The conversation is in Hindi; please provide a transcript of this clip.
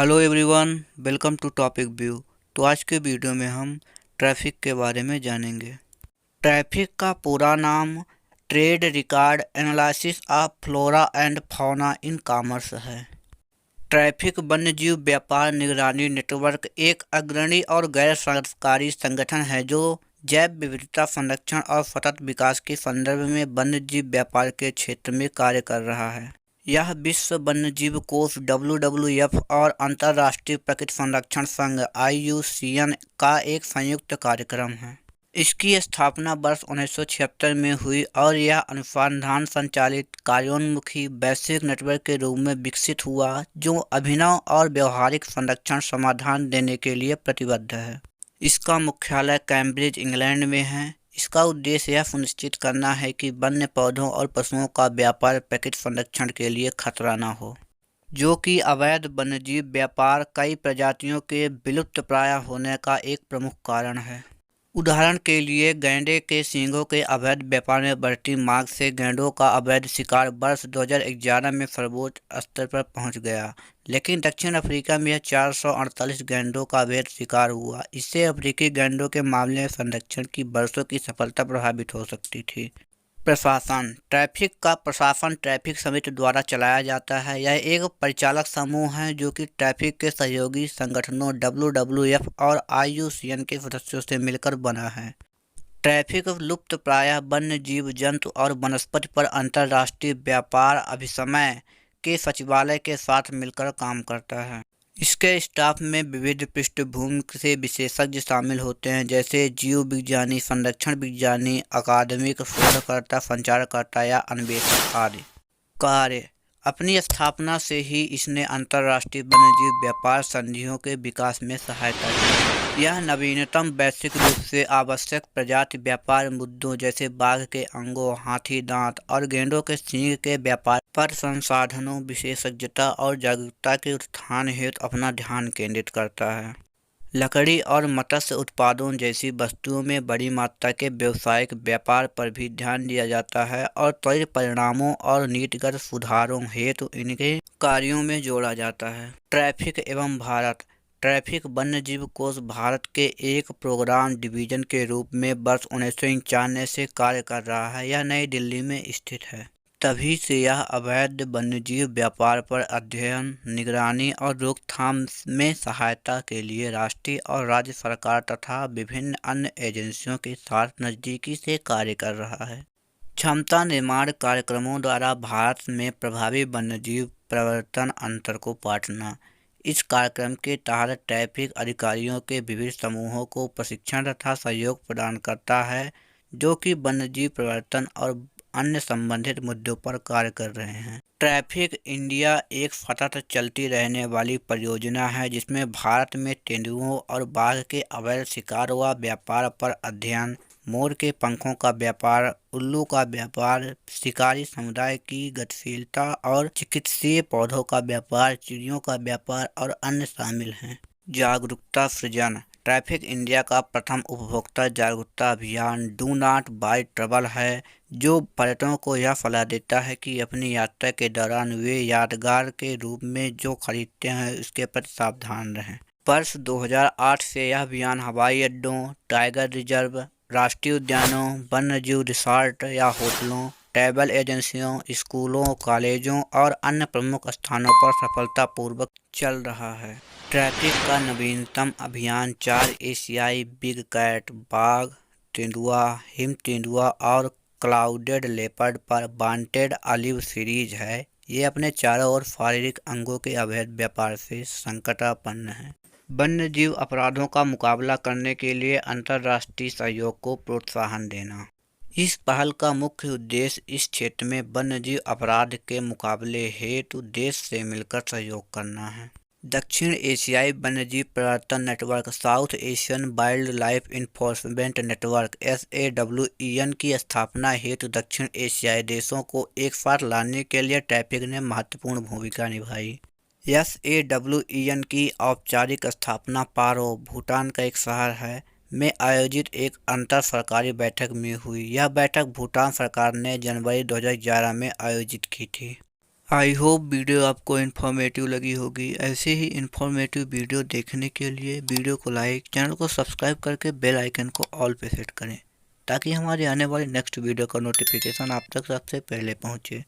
Hello everyone, welcome to topic view. तो आज के वीडियो में हम ट्रैफिक के बारे में जानेंगे। ट्रैफिक का पूरा नाम trade record analysis of flora and fauna in commerce है। ट्रैफिक वन्यजीव व्यापार निगरानी नेटवर्क एक अग्रणी और गैर सरकारी संगठन है जो जैव विविधता संरक्षण और सतत विकास के संदर्भ में वन्यजीव व्यापार के क्षेत्र में कार्य कर रहा है। यह विश्व वन्यजीव कोष WWF और अंतर्राष्ट्रीय प्रकृति संरक्षण संघ IUCN का एक संयुक्त कार्यक्रम है। इसकी स्थापना वर्ष 1976 में हुई और यह अनुसंधान संचालित कार्योन्मुखी वैश्विक नेटवर्क के रूप में विकसित हुआ जो अभिनव और व्यवहारिक संरक्षण समाधान देने के लिए प्रतिबद्ध है। इसका मुख्यालय कैम्ब्रिज, इंग्लैंड में है। इसका उद्देश्य यह सुनिश्चित करना है कि वन्य पौधों और पशुओं का व्यापार प्रकृति संरक्षण के लिए खतरा न हो, जो कि अवैध वन्यजीव व्यापार कई प्रजातियों के विलुप्तप्राय होने का एक प्रमुख कारण है। उदाहरण के लिए गैंडे के सींगों के अवैध व्यापार में बढ़ती मांग से गैंडों का अवैध शिकार वर्ष 2011 में सर्वोच्च स्तर पर पहुंच गया, लेकिन दक्षिण अफ्रीका में यह 448 गैंडों का अवैध शिकार हुआ। इससे अफ्रीकी गैंडों के मामले में संरक्षण की वर्षों की सफलता प्रभावित हो सकती थी। प्रशासन। ट्रैफिक का प्रशासन ट्रैफिक समिति द्वारा चलाया जाता है। यह एक परिचालक समूह है जो कि ट्रैफिक के सहयोगी संगठनों WWF और IUCN के सदस्यों से मिलकर बना है। ट्रैफिक लुप्तप्राय वन्य जीव जंतु और वनस्पति पर अंतर्राष्ट्रीय व्यापार अभिसमय के सचिवालय के साथ मिलकर काम करता है। इसके स्टाफ में विविध पृष्ठभूमि से विशेषज्ञ शामिल होते हैं, जैसे जीव विज्ञानी, संरक्षण विज्ञानी, अकादमिक शोधकर्ता, संचारकर्ता या अन्वेषक आदि। कार्य। अपनी स्थापना से ही इसने अंतर्राष्ट्रीय वन्यजीव व्यापार संधियों के विकास में सहायता की। यह नवीनतम वैश्विक रूप से आवश्यक प्रजाति व्यापार मुद्दों जैसे बाघ के अंगों, हाथी दांत और गेंडों के सींग के व्यापार पर संसाधनों, विशेषज्ञता और जागरूकता के उत्थान हेतु अपना ध्यान केंद्रित करता है। लकड़ी और मत्स्य उत्पादों जैसी वस्तुओं में बड़ी मात्रा के व्यावसायिक व्यापार पर भी ध्यान दिया जाता है और त्वरित परिणामों और नीतिगत सुधारों हेतु इनके कार्यों में जोड़ा जाता है। ट्रैफिक एवं भारत। ट्रैफिक वन्यजीव कोष भारत के एक प्रोग्राम डिवीजन के रूप में वर्ष 1991 से कार्य कर रहा है। यह नई दिल्ली में स्थित है। तभी से यह अवैध वन्यजीव व्यापार पर अध्ययन, निगरानी और रोकथाम में सहायता के लिए राष्ट्रीय और राज्य सरकार तथा विभिन्न अन्य एजेंसियों के साथ नज़दीकी से कार्य कर रहा है। क्षमता निर्माण कार्यक्रमों द्वारा भारत में प्रभावी वन्यजीव प्रवर्तन अंतर को पाटना। इस कार्यक्रम के तहत ट्रैफिक अधिकारियों के विभिन्न समूहों को प्रशिक्षण तथा सहयोग प्रदान करता है जो कि वन्यजीव प्रवर्तन और अन्य संबंधित मुद्दों पर कार्य कर रहे हैं। ट्रैफिक इंडिया एक सतत चलती रहने वाली परियोजना है जिसमें भारत में तेंदुओं और बाघ के अवैध शिकार व व्यापार पर अध्ययन, मोर के पंखों का व्यापार, उल्लू का व्यापार, शिकारी समुदाय की गतिशीलता और चिकित्सीय पौधों का व्यापार, चिड़ियों का व्यापार और अन्य शामिल हैं। जागरूकता सृजन। ट्रैफिक इंडिया का प्रथम उपभोक्ता जागरूकता अभियान डू नॉट बाय ट्रबल है, जो पर्यटकों को यह सलाह देता है कि अपनी यात्रा के दौरान वे यादगार के रूप में जो खरीदते हैं उसके प्रति सावधान रहें। वर्ष 2008 से यह अभियान हवाई अड्डों, टाइगर रिजर्व, राष्ट्रीय उद्यानों, वन्यजीव रिसॉर्ट या होटलों, ट्रैवल एजेंसियों, स्कूलों, कॉलेजों और अन्य प्रमुख स्थानों पर सफलतापूर्वक चल रहा है। ट्रैफिक का नवीनतम अभियान 4 एशियाई बिग कैट, बाघ, तेंदुआ, हिम तेंदुआ और क्लाउडेड लेपर्ड पर वांटेड ऑलिव सीरीज है। ये अपने चारों ओर शारीरिक अंगों के अवैध व्यापार से संकटापन्न है। वन्यजीव अपराधों का मुकाबला करने के लिए अंतर्राष्ट्रीय सहयोग को प्रोत्साहन देना। इस पहल का मुख्य उद्देश्य इस क्षेत्र में वन्यजीव अपराध के मुकाबले हेतु देश से मिलकर सहयोग करना है। दक्षिण एशियाई वन्यजीव प्रवर्तन network, south Asian wild life enforcement network SAWEN की स्थापना हेतु दक्षिण एशियाई देशों को एक साथ लाने के लिए ट्रैफिक ने महत्वपूर्ण भूमिका निभाई। SAWEN की औपचारिक स्थापना पारो, भूटान का एक शहर है, में आयोजित एक अंतर सरकारी बैठक में हुई। यह बैठक भूटान सरकार ने जनवरी 2011 में आयोजित की थी। आई होप वीडियो आपको इन्फॉर्मेटिव लगी होगी। ऐसे ही इन्फॉर्मेटिव वीडियो देखने के लिए वीडियो को लाइक, चैनल को सब्सक्राइब करके बेल आइकन को ऑल पे सेट करें ताकि हमारी आने वाली नेक्स्ट वीडियो का नोटिफिकेशन आप तक सबसे पहले पहुंचे।